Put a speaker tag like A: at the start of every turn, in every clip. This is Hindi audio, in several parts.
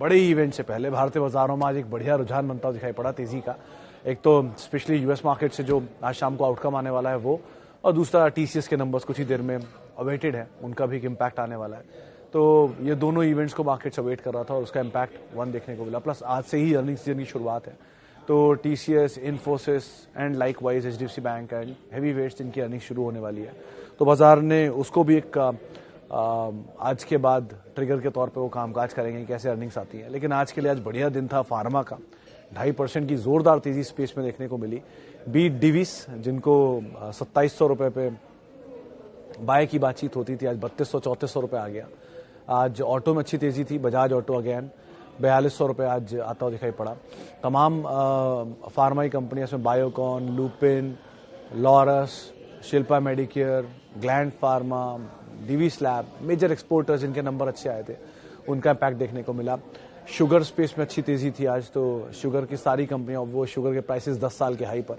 A: बड़े इवेंट से पहले भारतीय बाजारों में आज एक बढ़िया रुझान बनता हुआ दिखाई पड़ा तेजी का। एक तो स्पेशली यूएस मार्केट से जो आज शाम को आउटकम आने वाला है वो, और दूसरा टीसीएस के नंबर्स कुछ ही देर में अवेटेड है, उनका भी एक इम्पैक्ट आने वाला है। तो ये दोनों इवेंट्स को मार्केट्स अवेट कर रहा था और उसका इम्पैक्ट वन देखने को मिला। प्लस आज से ही अर्निंग सीजन की शुरुआत है, तो TCS, Infosys and likewise HDFC bank and heavy weights इनकी अर्निंग शुरू होने वाली है। तो बाजार ने उसको भी एक आज के बाद ट्रिगर के तौर पे वो कामकाज करेंगे कैसे अर्निंग्स आती है। लेकिन आज के लिए आज बढ़िया दिन था फार्मा का, 2.5% की जोरदार तेजी स्पेस में देखने को मिली। बीट डिविस जिनको 2700 रुपए पे बाय की बातचीत होती थी, आज 3200-3400 रुपए आ गया। आज ऑटो में अच्छी तेजी थी, बजाज ऑटो अगेन 4200 रुपए आज आता हुआ दिखाई पड़ा। तमाम फार्माई कंपनियां इसमें Biocon, Lupin, Laurus, Shilpa Medicare, Gland Pharma, Divi's lab, major exporters जिनके नंबर अच्छे आए थे, उनका इम्पैक्ट देखने को मिला। शुगर स्पेस में अच्छी तेजी थी आज, तो शुगर की सारी कंपनियां, वो शुगर के प्राइसेस 10 साल के हाई पर,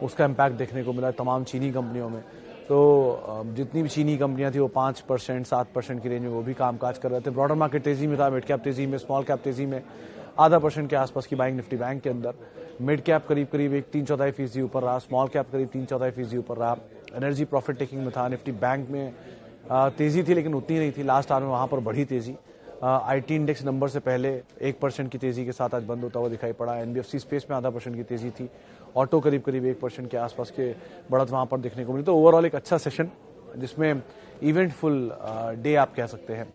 A: उसका इम्पैक्ट देखने को मिला तमाम चीनी कंपनियों में। तो जितनी भी चीनी कंपनियां थी वो 5%, 7% की रेंज में वो भी कामकाज कर रहे थे। ब्रॉडर मार्केट तेजी में था, मिड कैप तेजी में, स्मॉल कैप तेजी में 0.5% के आसपास की बाइंग निफ्टी बैंक के अंदर। मिड कैप करीब 3/4% ऊपर रहा, स्मॉल कैप करीब 3/4% ऊपर रहा। एनर्जी प्रॉफिट टेकिंग में था, निफ्टी बैंक में तेजी थी लेकिन उतनी नहीं थी, लास्ट आवर में वहां पर बढ़ी तेजी। आईटी इंडेक्स नंबर से पहले 1% की तेजी के साथ आज बंद होता हुआ दिखाई पड़ा। एनबीएफसी स्पेस में 0.5% की तेजी थी, ऑटो करीब 1% के आसपास के बढ़त वहां पर देखने को मिली। तो ओवरऑल एक अच्छा सेशन जिसमें इवेंटफुल डे आप कह सकते हैं।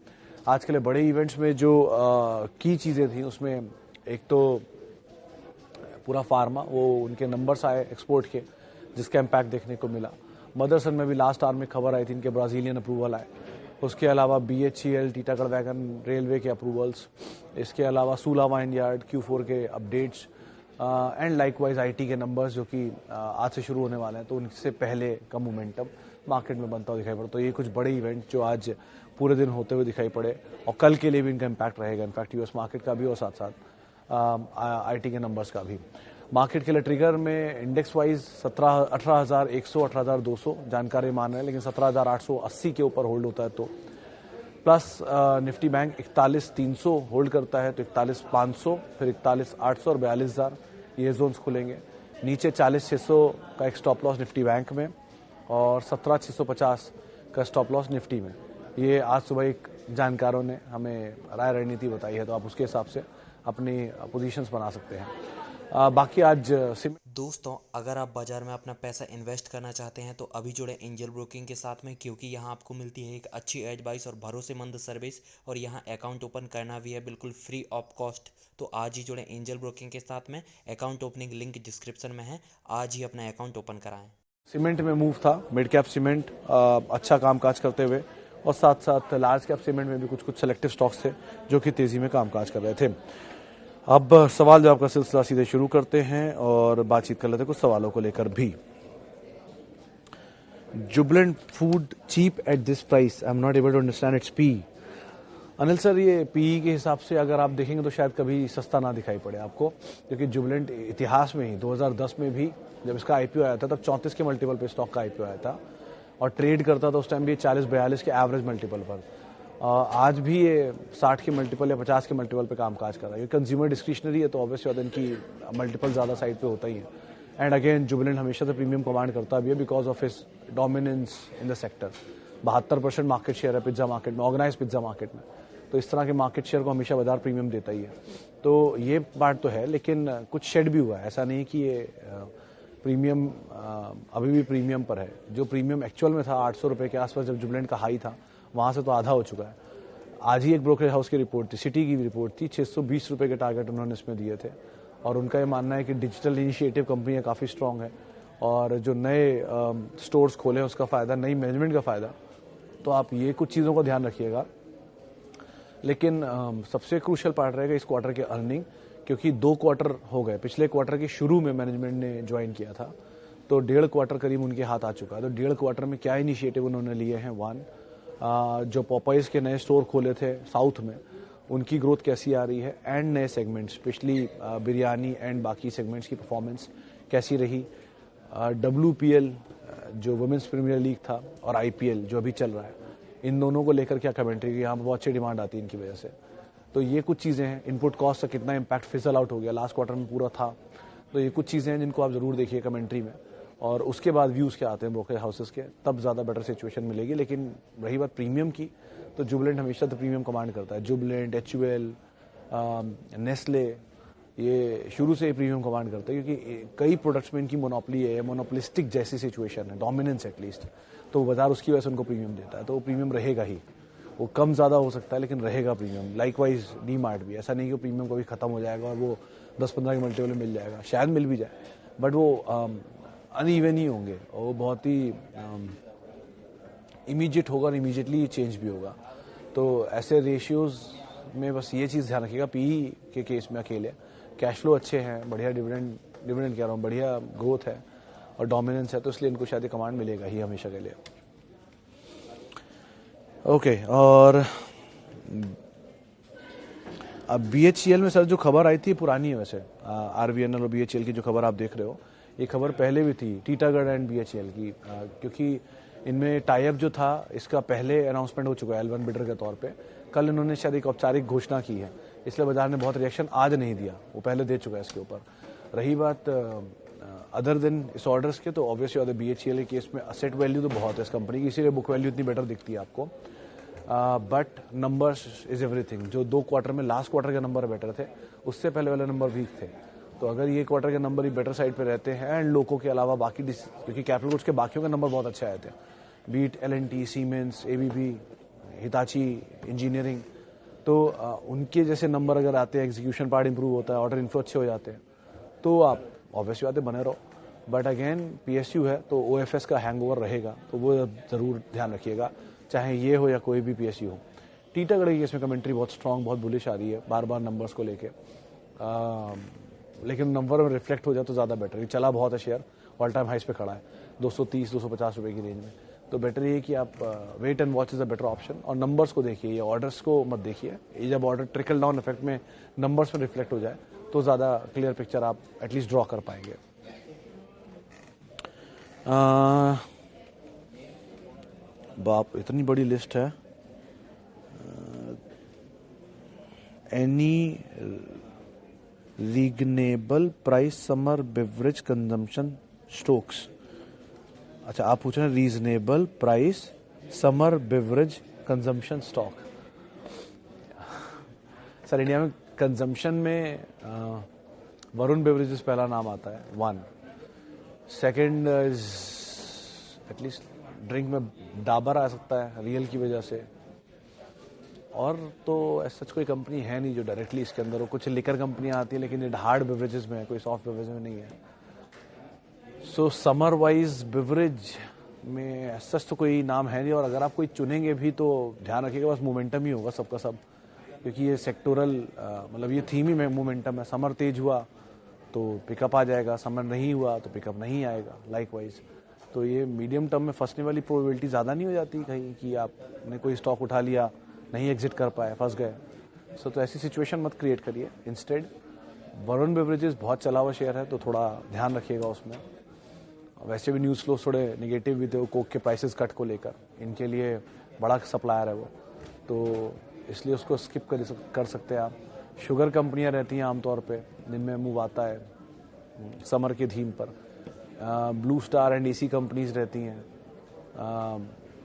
A: आज के लिए बड़े इवेंट्स में जो की चीजें थी उसमें एक तो पूरा फार्मा, वो उनके नंबर्स आए एक्सपोर्ट के, जिसका इम्पैक्ट देखने को मिला। मदरसन में भी लास्ट आवर में खबर आई थी, इनके ब्राजीलियन अप्रूवल आए। उसके अलावा बीएचईएल, टीटागढ़ वैगन रेलवे के अप्रूवल्स, इसके अलावा सूला वाइन यार्ड Q4 के अपडेट्स एंड लाइकवाइज आईटी के नंबर्स जो कि आज से शुरू होने वाले हैं, तो उनसे पहले का मोमेंटम मार्केट में बनता हुआ दिखाई पड़ा। तो ये कुछ बड़े इवेंट जो आज पूरे दिन होते हुए दिखाई पड़े और कल के लिए भी इनका इम्पैक्ट रहेगा, इनफैक्ट यूएस मार्केट का भी और साथ साथ आईटी के नंबर्स का भी। मार्केट के लिए ट्रिगर में इंडेक्स वाइज 18,100, 18,200 जानकारी मान रहे हैं, लेकिन 17,880 के ऊपर होल्ड होता है तो प्लस निफ्टी बैंक 41,300 होल्ड करता है तो 41,500, फिर 41,800 और 42,000 ये जोन्स खुलेंगे। नीचे 40,600 का एक स्टॉप लॉस निफ्टी बैंक में और 17,650 का स्टॉप लॉस निफ्टी में। ये आज सुबह एक जानकारों ने हमें राय रणनीति बताई है, तो आप उसके हिसाब से अपनी पोजीशंस बना सकते हैं। बाकी आज
B: दोस्तों, अगर आप बाजार में अपना पैसा इन्वेस्ट करना चाहते हैं तो अभी जुड़े एंजल ब्रोकिंग के साथ में, क्योंकि यहां आपको मिलती है एक अच्छी एडवाइस और भरोसेमंद सर्विस, और यहां अकाउंट ओपन करना भी है बिल्कुल फ्री ऑफ कॉस्ट। तो आज ही जुड़े एंजल ब्रोकिंग के साथ में, अकाउंट ओपनिंग लिंक डिस्क्रिप्शन में है, आज ही अपना अकाउंट ओपन कराएं।
A: सीमेंट में मूव था, मिड कैप सीमेंट अच्छा कामकाज करते हुए, और साथ साथ लार्ज कैप सीमेंट में भी कुछ सेलेक्टिव स्टॉक्स थे जो कि तेजी में कामकाज कर रहे थे। अब सवाल जवाब का सिलसिला सीधे शुरू करते हैं और बातचीत कर लेते हैं कुछ सवालों को लेकर भी। Jubilant food cheap at this price, I am not able to understand its P. Anil sir, ये पी के हिसाब से अगर आप देखेंगे तो शायद कभी सस्ता ना दिखाई पड़े आपको, क्योंकि जुबिलेंट इतिहास में ही 2010 में भी जब इसका आईपीओ आया था तब 34 के मल्टीपल पे स्टॉक का आईपीओ आया था और ट्रेड करता था उस टाइम भी 40-42 के एवरेज मल्टीपल पर। आज भी ये 60 के मल्टीपल या 50 के मल्टीपल पे कामकाज कर रहा है। ये कंज्यूमर डिस्क्रिशनरी है तो ऑब्वियसली इनकी मल्टीपल ज्यादा साइड पे होता ही है। एंड अगेन जुबिलेंट हमेशा से प्रीमियम कमांड करता भी है because of his dominance in the sector. 72% market share है पिज्जा मार्केट में, ऑर्गेनाइज पिज्जा मार्केट में, तो इस तरह के मार्केट शेयर को हमेशा बाजार प्रीमियम देता ही है। तो ये पार्ट तो है, लेकिन कुछ शेड भी हुआ है, ऐसा नहीं कि ये प्रीमियम अभी भी प्रीमियम पर है। जो प्रीमियम एक्चुअल में था 800 रुपए के आसपास जब जुबिलेंट का हाई था, वहां से तो आधा हो चुका है। आज ही एक ब्रोकरेज हाउस की रिपोर्ट थी, सिटी की रिपोर्ट थी, 620 रुपए के टारगेट उन्होंने इसमें दिए थे और उनका ये मानना है कि डिजिटल इनिशिएटिव कंपनियां काफ़ी स्ट्रांग है और जो नए स्टोर्स खोले उसका फ़ायदा, नई मैनेजमेंट का फ़ायदा। तो आप ये कुछ चीज़ों का ध्यान रखिएगा। लेकिन सबसे क्रूशियल पार्ट रहेगा इस क्वार्टर के अर्निंग, क्योंकि 2 क्वार्टर हो गए। पिछले क्वार्टर के शुरू में मैनेजमेंट ने ज्वाइन किया था, तो 1.5 क्वार्टर करीब उनके हाथ आ चुका है। तो 1.5 क्वार्टर में क्या इनिशिएटिव उन्होंने लिए हैं, जो पॉपाइज के नए स्टोर खोले थे साउथ में, उनकी ग्रोथ कैसी आ रही है, एंड नए सेगमेंट्स स्पेशली बिरयानी एंड बाकी सेगमेंट्स की परफॉर्मेंस कैसी रही। WPL जो वुमेन्स प्रीमियर लीग था और IPL जो अभी चल रहा है, इन दोनों को लेकर क्या कमेंट्री की, यहाँ पर बहुत अच्छी डिमांड आती है इनकी वजह से। तो ये कुछ चीज़ें हैं। इनपुट कॉस्ट का कितना इम्पैक्ट फिजल आउट हो गया लास्ट क्वार्टर में पूरा था, तो ये कुछ चीज़ें हैं जिनको आप ज़रूर देखिए कमेंट्री में, और उसके बाद व्यूज़ क्या आते हैं ब्रोकर हाउसेस के, तब ज़्यादा बेटर सिचुएशन मिलेगी। लेकिन रही बात प्रीमियम की, तो जुबिलेंट हमेशा तो प्रीमियम कमांड करता है। जुबिलेंट, HUL, नेस्ले, ये शुरू से ही प्रीमियम कमांड करते हैं, क्योंकि कई प्रोडक्ट्स में इनकी मोनोपली है, मोनोपलिस्टिक जैसी सिचुएशन है, डोमिनेंस एटलीस्ट, तो बाजार उसकी वजह से उनको प्रीमियम देता है, तो वो प्रीमियम रहेगा ही। वो कम ज़्यादा हो सकता है लेकिन रहेगा प्रीमियम। लाइकवाइज डी-मार्ट भी, ऐसा नहीं कि प्रीमियम कभी खत्म हो जाएगा और वो 10-15 के मल्टीपल में मिल जाएगा, शायद मिल भी जाए, बट वो अनइवन ही होंगे और वो बहुत ही इमीडिएट होगा और इमीडिएटली चेंज भी होगा। तो ऐसे रेशियोज़ में बस ये चीज़ ध्यान रखिएगा। PE के केस में अकेले कैश फ्लो अच्छे हैं, बढ़िया डिविडेंड कह रहा हूँ, बढ़िया ग्रोथ है और डोमिनेंस है, तो इसलिए इनको शायद कमांड मिलेगा ही हमेशा के लिए। ओके, और अब BHEL में सर जो खबर आई थी पुरानी है वैसे, RVNL और BHEL की जो खबर आप देख रहे हो, ये खबर पहले भी थी टीटागढ़ एंड BHEL की, क्योंकि इनमें टाई अप जो था इसका पहले अनाउंसमेंट हो चुका है L1 बिडर के तौर पे। कल इन्होंने शायद एक औपचारिक घोषणा की है, इसलिए बाजार ने बहुत रिएक्शन आज नहीं दिया, वो पहले दे चुका है इसके ऊपर। रही बात अदर देन इस ऑर्डर्स के, तो ऑब्वियसली और BHEL के केस में असेट वैल्यू तो बहुत है इस कंपनी की, इसीलिए बुक वैल्यू इतनी बेटर दिखती है आपको। But numbers is everything. जो 2 क्वार्टर में लास्ट क्वार्टर के नंबर बेटर थे, उससे पहले वाले नंबर वीक थे, तो अगर ये क्वार्टर के नंबर ही बेटर साइड पे रहते हैं एंड लोगों के अलावा बाकी, क्योंकि कैपिटल गुड्स के बाकियों के नंबर बहुत अच्छे आए थे, be it L&T, Siemens, ABB, Hitachi engineering, तो उनके जैसे नंबर अगर आते हैं, एग्जीक्यूशन पार्ट इंप्रूव होता है, ऑर्डर इन्फ्लो अच्छे हो जाते हैं, तो आप ऑब्वियसली बातें बने रहो। बट अगेन PSU है तो OFS का हैंगओवर रहेगा, तो वो ज़रूर ध्यान रखिएगा, चाहे ये हो या कोई भी PSU हो। टीटागढ़ की इसमें कमेंट्री बहुत स्ट्रांग, बहुत बुलिश आ रही है बार बार नंबर्स को लेके, लेकिन नंबर में रिफ्लेक्ट हो जाए तो ज़्यादा बेटर। ये चला बहुत है, शेयर ऑल टाइम हाइस पे खड़ा है 230-250 रुपये की रेंज में, तो बेटर ये कि आप wait and watch is a better option. और नंबर्स को देखिए, ये ऑर्डर्स को मत देखिए। ये जब ऑर्डर ट्रिकल डाउन इफेक्ट में नंबर्स में रिफ्लेक्ट हो जाए तो ज़्यादा क्लियर पिक्चर आप एटलीस्ट ड्रॉ कर पाएंगे। बाप, इतनी बड़ी लिस्ट है। Any reasonable price summer beverage consumption stocks. अच्छा, आप पूछ रहे हैं reasonable price summer beverage consumption stock. Sir India में कंजम्पशन में वरुण बेवरेजेस पहला नाम आता है, 1। सेकंड इज एटलीस्ट ड्रिंक में डाबर आ सकता है रियल की वजह से, और तो सच कोई कंपनी है नहीं जो डायरेक्टली इसके अंदर हो। कुछ लिकर कंपनियां आती है लेकिन ये हार्ड बेवरेजेस में है, कोई सॉफ्ट बेवरेज में नहीं है। सो समर वाइज बेवरेज में सच तो कोई नाम है नहीं, और अगर आप कोई चुनेंगे भी तो ध्यान रखिएगा बस मोमेंटम ही होगा सबका सब, क्योंकि ये सेक्टोरल मतलब ये थीम ही में मोमेंटम है। समर तेज हुआ तो पिकअप आ जाएगा, समर नहीं हुआ तो पिकअप नहीं आएगा लाइकवाइज। तो ये मीडियम टर्म में फंसने वाली प्रोबेबिलिटी ज़्यादा नहीं हो जाती कहीं कि आपने कोई स्टॉक उठा लिया, नहीं एग्जिट कर पाए, फंस गए। सो तो ऐसी सिचुएशन मत क्रिएट करिए। इंस्टेड वरुण बेवरेजेस बहुत चला हुआ शेयर है, तो थोड़ा ध्यान रखिएगा उसमें। वैसे भी न्यूज़ फ्लो थोड़े नेगेटिव भी थे कोक के प्राइसेस कट को लेकर, इनके लिए बड़ा सप्लायर है वो, तो इसलिए उसको स्किप कर सकते हैं आप। शुगर कंपनियां रहती हैं आमतौर पे जिनमें मूव आता है समर के थीम पर। Blue star and AC companies रहती हैं।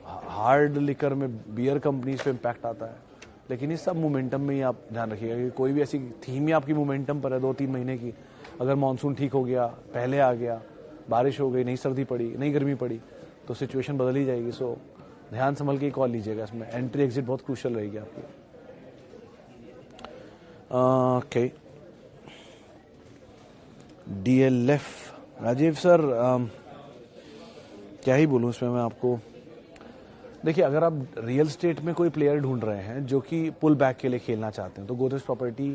A: हार्ड लिकर में बियर कंपनीज पे इम्पैक्ट आता है, लेकिन इस सब मोमेंटम में ही आप ध्यान रखिएगा कि कोई भी ऐसी थीम ही आपकी मोमेंटम पर है 2-3 महीने की, अगर मानसून ठीक हो गया, पहले आ गया, बारिश हो गई, नहीं सर्दी पड़ी, नहीं गर्मी पड़ी, तो सिचुएशन बदल ही जाएगी। सो ध्यान संभल के कॉल लीजिएगा, इसमें एंट्री एग्जिट बहुत क्रूशियल रहेगी आपकी। ओके, DLF राजीव सर, क्या ही बोलूँ इसमें मैं आपको। देखिए, अगर आप रियल स्टेट में कोई प्लेयर ढूंढ रहे हैं जो कि पुल बैक के लिए खेलना चाहते हैं, तो गोदरेज प्रॉपर्टी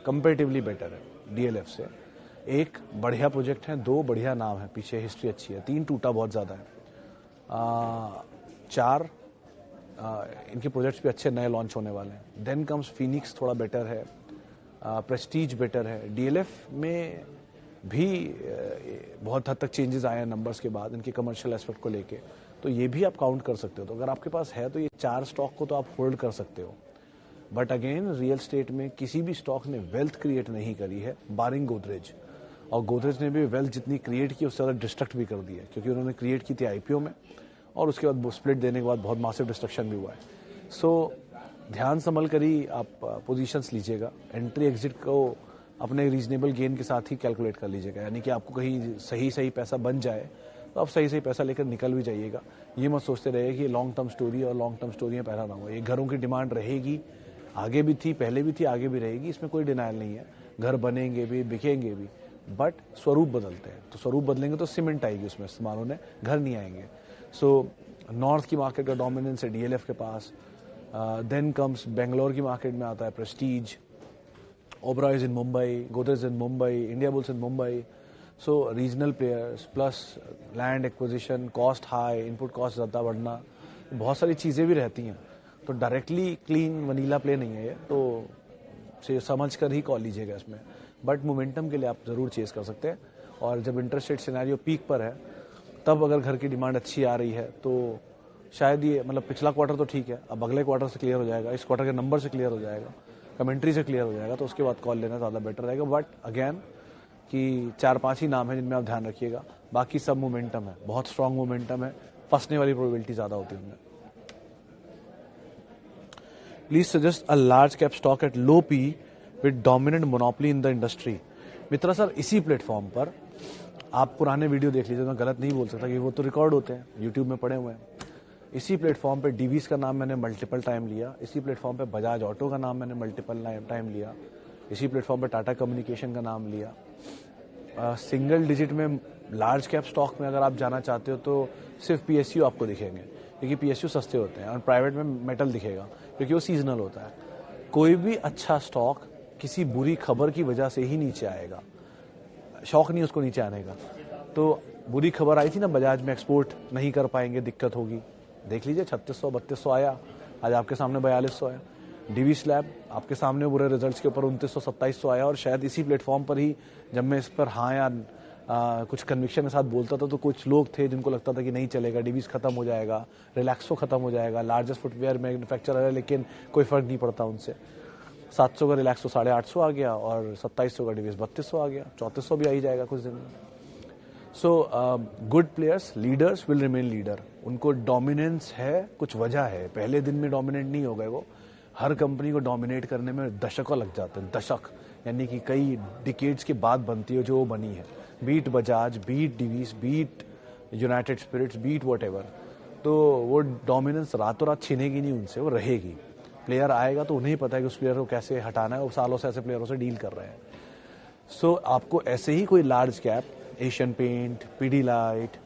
A: कंपेरेटिवली बेटर है DLF से। एक बढ़िया प्रोजेक्ट है, 2 बढ़िया नाम है, पीछे हिस्ट्री अच्छी है, 3 टूटा बहुत ज़्यादा है, 4 इनके प्रोजेक्ट्स भी अच्छे नए लॉन्च होने वाले हैं। देन कम्स फिनिक्स, थोड़ा बेटर है, प्रेस्टीज बेटर है। DLF में भी बहुत हद तक चेंजेस आए हैं नंबर्स के बाद इनके कमर्शियल एस्पेक्ट को लेके, तो ये भी आप काउंट कर सकते हो। तो अगर आपके पास है तो ये 4 स्टॉक को तो आप होल्ड कर सकते हो। बट अगेन रियल स्टेट में किसी भी स्टॉक ने वेल्थ क्रिएट नहीं करी है बारिंग गोदरेज, और गोदरेज ने भी वेल्थ जितनी क्रिएट की उससे ज़्यादा डिस्ट्रक्ट भी कर दी है, क्योंकि उन्होंने क्रिएट की थी आईपीओ में और उसके बाद स्प्लिट देने के बाद बहुत मासिव डिस्ट्रक्शन भी हुआ है। सो ध्यान संभल कर ही आप पोजीशंस लीजिएगा, एंट्री एग्जिट को अपने रीजनेबल गेन के साथ ही कैलकुलेट कर लीजिएगा, यानी कि आपको कहीं सही पैसा बन जाए तो आप सही पैसा लेकर निकल भी जाइएगा। ये मत सोचते रहिए कि लॉन्ग टर्म स्टोरी और लॉन्ग टर्म स्टोरी में पैसा ना हो। ये घरों की डिमांड रहेगी, आगे भी थी, पहले भी थी, आगे भी रहेगी, इसमें कोई डिनाइल नहीं है। घर बनेंगे भी, बिकेंगे भी, बट स्वरूप बदलते हैं, तो स्वरूप बदलेंगे तो सीमेंट आएगी उसमें, सामानों ने घर नहीं आएंगे। सो नॉर्थ की मार्केट का डोमिनेंस है डीएलएफ के पास, देन कम्स बेंगलोर की मार्केट में आता है Prestige, Oberoi is in Mumbai, Godrej in Mumbai, India bulls in Mumbai. So regional players plus land acquisition, cost high, input cost ज़्यादा बढ़ना, बहुत सारी चीज़ें भी रहती हैं। तो डायरेक्टली क्लीन वनीला प्ले नहीं है ये, तो समझ कर ही कॉल लीजिएगा इसमें, बट मोमेंटम के लिए आप ज़रूर चेस कर सकते हैं। और जब इंटरेस्ट रेट सिनेरियो पीक पर है तब अगर घर की डिमांड अच्छी आ रही है तो शायद ये, मतलब पिछला क्वार्टर तो ठीक है, अब अगले क्वार्टर से क्लियर हो जाएगा, इस क्वार्टर के नंबर से क्लियर हो जाएगा, कमेंट्री से क्लियर हो जाएगा, तो उसके बाद कॉल लेना ज़्यादा बेटर रहेगा। बट अगेन कि 4-5 ही नाम है जिनमें आप ध्यान रखिएगा, बाकी सब मोमेंटम है, बहुत स्ट्रांग मोमेंटम है, फंसने वाली प्रोबेबिलिटी ज़्यादा होती है उनमें। Please suggest a large cap stock at low P with dominant monopoly in the industry. Mitra sir, इसी प्लेटफॉर्म पर आप पुराने वीडियो देख लीजिए, मैं गलत नहीं बोल सकता कि वो तो रिकॉर्ड होते हैं, यूट्यूब में पड़े हुए हैं। इसी प्लेटफॉर्म पे डीवीज का नाम मैंने मल्टीपल टाइम लिया, इसी प्लेटफॉर्म पे बजाज ऑटो का नाम मैंने मल्टीपल टाइम लिया, इसी प्लेटफॉर्म पे टाटा कम्युनिकेशन का नाम लिया। सिंगल डिजिट में लार्ज कैप स्टॉक में अगर आप जाना चाहते हो तो सिर्फ पीएसयू आपको दिखेंगे, क्योंकि पीएसयू सस्ते होते हैं, और प्राइवेट में मेटल दिखेगा क्योंकि वो सीजनल होता है। कोई भी अच्छा स्टॉक किसी बुरी खबर की वजह से ही नीचे आएगा, शौक नहीं उसको नीचे आने का। तो बुरी खबर आई थी ना, बजाज में एक्सपोर्ट नहीं कर पाएंगे, दिक्कत होगी, देख लीजिए 3600-3200 आया, आज आपके सामने 4200 आया। डीवी स्लैब आपके सामने बुरे रिजल्ट्स के ऊपर 2900-2700 आया, और शायद इसी प्लेटफॉर्म पर ही जब मैं इस पर हाँ या कुछ कन्विक्शन के साथ बोलता था तो कुछ लोग थे जिनको लगता था कि नहीं चलेगा, डीवीज खत्म हो जाएगा, रिलैक्सो खत्म हो जाएगा, लार्जेस्ट फुटवेयर मैन्युफैक्चरर है, लेकिन कोई फर्क नहीं पड़ता उनसे। 700 का रिलैक्सो 850 आ गया, और 2700 का डीवीज 3200 आ गया, 3400 भी आ ही जाएगा कुछ दिन में। So good players, leaders will remain leader, उनको डोमिनेंस है, कुछ वजह है, पहले दिन में डोमिनेट नहीं हो गए वो। हर कंपनी को डोमिनेट करने में दशकों लग जाते हैं, दशक यानी कि कई डिकेड्स के बाद बनती है जो वो बनी है, be it Bajaj, be it Divi's, be it United Spirits, be it whatever. तो वो डोमिनेंस रातों रात छीनेगी नहीं उनसे, वो रहेगी। प्लेयर आएगा तो उन्हें ही पता है कि उस प्लेयर को कैसे हटाना है, वो सालों से ऐसे प्लेयरों से डील कर रहे हैं। सो आपको ऐसे ही कोई large cap, Asian paint, Pidilite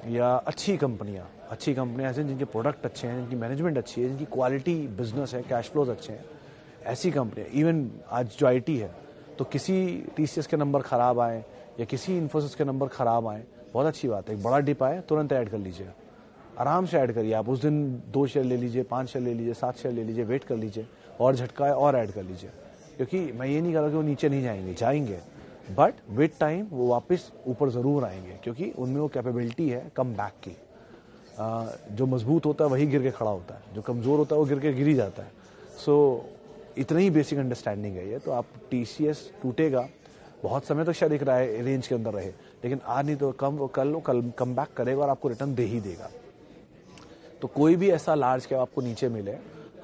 A: या अच्छी कंपनियां ऐसे जिनके प्रोडक्ट अच्छे हैं, जिनकी मैनेजमेंट अच्छी है, जिनकी क्वालिटी बिजनेस है, कैश फ्लोज अच्छे हैं, ऐसी कंपनियां। इवन आज जो आईटी है, तो किसी टीसीएस के नंबर खराब आए या किसी इन्फोसिस के नंबर खराब आए, बहुत अच्छी बात है, एक बड़ा डिप आए तुरंत ऐड कर लीजिए, आराम से ऐड करिए। आप उस दिन 2 शेयर ले लीजिए, 5 शेयर ले लीजिए, 7 शेयर ले लीजिए, वेट कर लीजिए, और झटका है और ऐड कर लीजिए। क्योंकि मैं ये नहीं कह रहा कि वो नीचे नहीं जाएंगे, बट विद टाइम वो वापस ऊपर ज़रूर आएंगे, क्योंकि उनमें वो कैपेबिलिटी है कम बैक की। जो मजबूत होता है वही गिर के खड़ा होता है, जो कमज़ोर होता है वो गिर के गिर ही जाता है। सो इतनी ही बेसिक अंडरस्टैंडिंग है ये। तो आप टीसीएस टूटेगा, बहुत समय तक शायद एक रेंज के अंदर रहे, लेकिन आज नहीं तो कल कम बैक करेगा और आपको रिटर्न दे ही देगा। तो कोई भी ऐसा लार्ज कैप आपको नीचे मिले,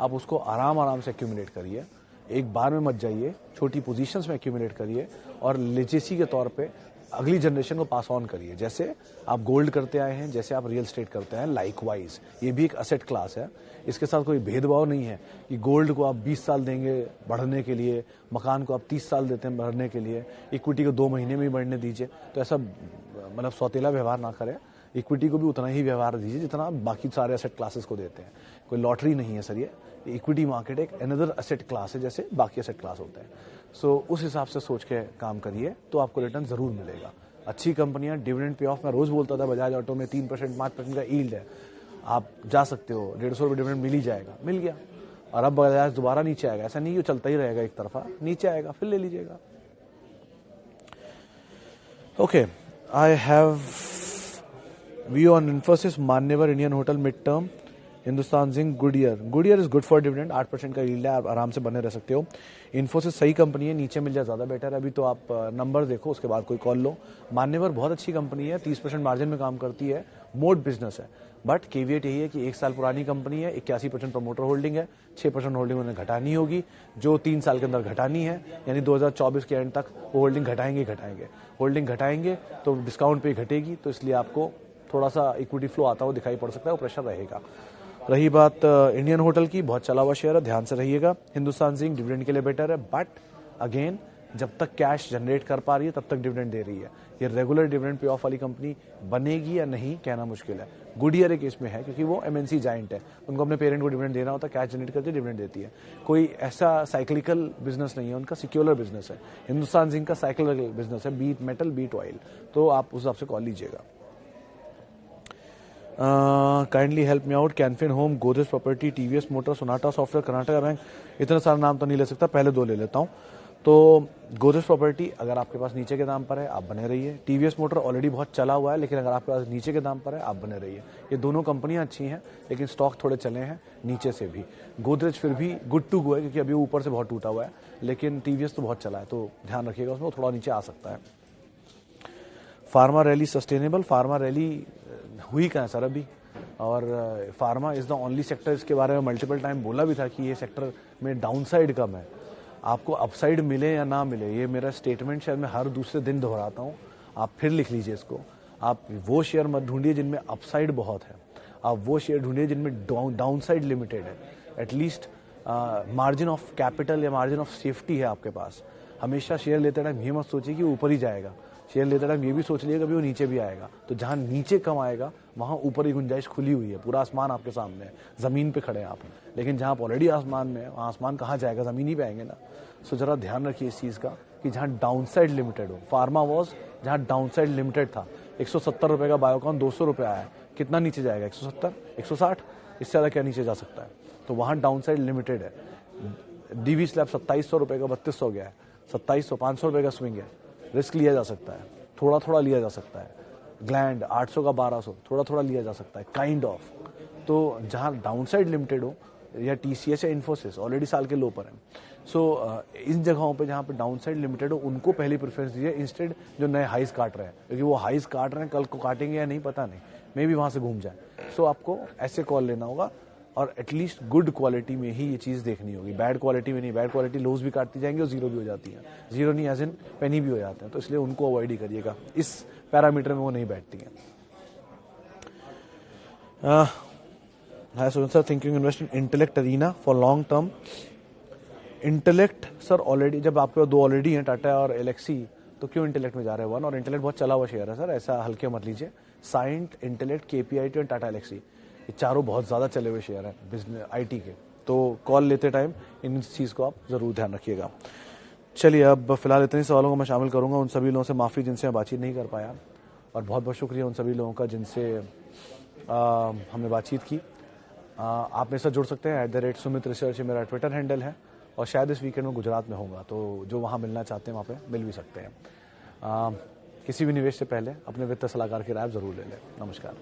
A: आप उसको आराम से एक्यूमुलेट करिए, एक बार में मत जाइए, छोटी पोजीशंस में एक्यूमुलेट करिए, और लेजेसी के तौर पे अगली जनरेशन को पास ऑन करिए। जैसे आप गोल्ड करते आए हैं, जैसे आप रियल एस्टेट करते हैं, लाइकवाइज ये भी एक असेट क्लास है। इसके साथ कोई भेदभाव नहीं है कि गोल्ड को आप 20 साल देंगे बढ़ने के लिए, मकान को आप 30 साल देते हैं बढ़ने के लिए, इक्विटी को 2 महीने में ही बढ़ने दीजिए। तो ऐसा मतलब सौतेला व्यवहार ना करें, इक्विटी को भी उतना ही व्यवहार दीजिए जितना आप बाकी सारे एसेट क्लासेस को देते हैं। कोई लॉटरी नहीं है सर, ये इक्विटी मार्केट एक अनदर एसेट क्लास है जैसे बाकी एसेट क्लास होते हैं। सो उस हिसाब से सोच के काम करिए तो आपको रिटर्न जरूर मिलेगा। अच्छी कंपनियां, डिविडेंड पे ऑफ, मैं रोज बोलता था बजाज ऑटो में 3% 5% का यील्ड है, आप जा सकते हो, 150 रुपये डिविडेंड मिल ही जाएगा, मिल गया। और अब बजाज दोबारा नीचे आएगा, ऐसा नहीं कि चलता ही रहेगा एक तरफा, नीचे आएगा फिर ले लीजिएगा। Okay, I have view on Infosys, Manyavar, Indian Hotel, mid term, Hindustan zinc, Goodyear is good for dividend, 8% का यील्ड है, आप आराम से बने रह सकते हो। इन्फोसिस सही कंपनी है, नीचे मिल जाए ज़्यादा बेटर है। अभी तो आप नंबर देखो, उसके बाद कोई कॉल लो। मान्यवर बहुत अच्छी कंपनी है, 30% मार्जिन में काम करती है, मोड बिजनेस है, बट केवीएट यही है कि 1 साल पुरानी कंपनी है, 81% प्रमोटर होल्डिंग है, 6% होल्डिंग उन्हें घटानी होगी, जो 3 साल के अंदर घटानी है, यानी 2024 के एंड तक वो होल्डिंग घटाएंगे। होल्डिंग घटाएंगे तो डिस्काउंट पे घटेगी, तो इसलिए आपको थोड़ा सा इक्विटी फ्लो आता हुआ दिखाई पड़ सकता है, वो प्रेशर रहेगा। रही बात इंडियन होटल की, बहुत चला हुआ शेयर है, ध्यान से रहिएगा। हिंदुस्तान जिंक डिविडेंड के लिए बेटर है, बट अगेन जब तक कैश जनरेट कर पा रही है तब तक डिविडेंड दे रही है। ये रेगुलर डिविडेंड पे ऑफ वाली कंपनी बनेगी या नहीं कहना मुश्किल है। गुडियर एक इसमें है क्योंकि वो एमएनसी जाइंट है, उनको अपने पेरेंट को डिविडेंड देना होता है, कैश जनरेट करके डिविडेंड देती है। कोई ऐसा साइक्लिकल बिजनेस नहीं है उनका, सिक्योलर बिजनेस है। हिंदुस्तान जिंक का साइक्लिकल बिजनेस है, बीट मेटल बीट ऑयल, तो आप उस हिसाब से कॉल लीजिएगा। Kindly help me out, Canfin home, Godrej property, TVS motor, Sonata software, Karnataka bank. इतना सारा नाम तो नहीं ले सकता, पहले 2 ले लेता हूँ। तो गोदरेज प्रॉपर्टी अगर आपके पास नीचे के दाम पर है आप बने रहिए। टीवीएस मोटर ऑलरेडी बहुत चला हुआ है, लेकिन अगर आपके पास नीचे के दाम पर है आप बने रहिए। ये दोनों कंपनियां अच्छी हैं, लेकिन स्टॉक थोड़े चले हैं नीचे से भी। गोदरेज फिर भी गुड टू गो है क्योंकि अभी ऊपर से बहुत टूटा हुआ है, लेकिन टीवीएस तो बहुत चला है, तो ध्यान रखिएगा उसमें, थोड़ा नीचे आ सकता है। Pharma rally sustainable, pharma rally हुई कहाँ सर अभी, और pharma is the only sector, इसके बारे में मल्टीपल टाइम बोला भी था कि ये सेक्टर में डाउनसाइड कम है, आपको अपसाइड मिले या ना मिले, ये मेरा स्टेटमेंट शायद मैं हर दूसरे दिन दोहराता हूँ, आप फिर लिख लीजिए इसको। आप वो शेयर मत ढूंढिए जिनमें अपसाइड बहुत है, आप वो शेयर ढूंढिए जिनमें डाउनसाइड लिमिटेड है, एटलीस्ट मार्जिन ऑफ कैपिटल या मार्जिन ऑफ सेफ्टी है आपके पास। हमेशा शेयर लेते टाइम ये मत सोचिए कि ऊपर ही जाएगा, शेयर लेते टाइम ये भी सोच लिएगा कभी वो नीचे भी आएगा। तो जहां नीचे कम आएगा वहां ऊपर की गुंजाइश खुली हुई है, पूरा आसमान आपके सामने है, जमीन पे खड़े हैं आप। लेकिन जहां आप ऑलरेडी आसमान में है, वहां आसमान कहाँ जाएगा, जमीन ही पे आएंगे ना। सो जरा ध्यान रखिए इस चीज का कि जहां डाउनसाइड लिमिटेड हो, फार्मा वॉज जहां डाउनसाइड लिमिटेड था, 170 रुपए का बायोकॉन 200 रुपए आया, कितना नीचे जाएगा, 170, 160, इससे ज्यादा क्या नीचे जा सकता है। तो वहां डाउनसाइड लिमिटेड है। डीवी स्लैब 2700 रुपए का 3200 गया है, 2700, 500 रुपए का स्विंग है, रिस्क लिया जा सकता है, थोड़ा थोड़ा लिया जा सकता है। ग्लैंड 800 का 1200, थोड़ा थोड़ा लिया जा सकता है, काइंड ऑफ। तो जहां डाउनसाइड लिमिटेड हो, या टीसीएस या इन्फोसिस ऑलरेडी साल के लो पर है, सो इन जगहों पे जहां पे डाउनसाइड लिमिटेड हो उनको पहली प्रेफरेंस दीजिए, इंस्टेड जो नए हाइज काट रहे हैं, क्योंकि वो हाइज काट रहे हैं, कल को काटेंगे या नहीं पता नहीं, मे भी वहां से घूम जाए। सो आपको ऐसे कॉल लेना होगा, और एटलीस्ट गुड क्वालिटी में ही ये चीज देखनी होगी, बैड क्वालिटी में नहीं। बैड क्वालिटी लोज भी काटती जाएंगी और जीरो भी हो जाती है, जीरो नहीं एज इन पेनी भी हो जाते हैं, तो इसलिए उनको अवॉइड ही करिएगा, इस पैरामीटर में वो नहीं बैठती हैं। हाय सुन sir, thinking invest in Intellect Arena for long term. Intellect sir already, जब आपके पास 2 ऑलरेडी हैं, टाटा और एलेक्सी, तो क्यों इंटेलेक्ट में जा रहे हैं 1, और इंटेलेक्ट बहुत चला हुआ शेयर है सर, ऐसा हल्के मत लीजिए। साइंट, इंटेलेक्ट, केपीआईटी और टाटा एलेक्सी, ये चारों बहुत ज्यादा चले हुए शेयर हैं बिजनेस आईटी के, तो कॉल लेते टाइम इन चीज को आप जरूर ध्यान रखिएगा। चलिए, अब फिलहाल इतने सवालों को मैं शामिल करूंगा। उन सभी लोगों से माफी जिनसे मैं बातचीत नहीं कर पाया, और बहुत बहुत शुक्रिया उन सभी लोगों का जिनसे हमने बातचीत की। आप मेरे साथ जुड़ सकते हैं, @सुमित रिसर्च मेरा ट्विटर हैंडल है, और शायद इस वीकेंड में गुजरात में होगा, तो जो वहाँ मिलना चाहते हैं वहाँ पे मिल भी सकते हैं। किसी भी निवेश से पहले अपने वित्त सलाहकार की राय जरूर ले लें। नमस्कार।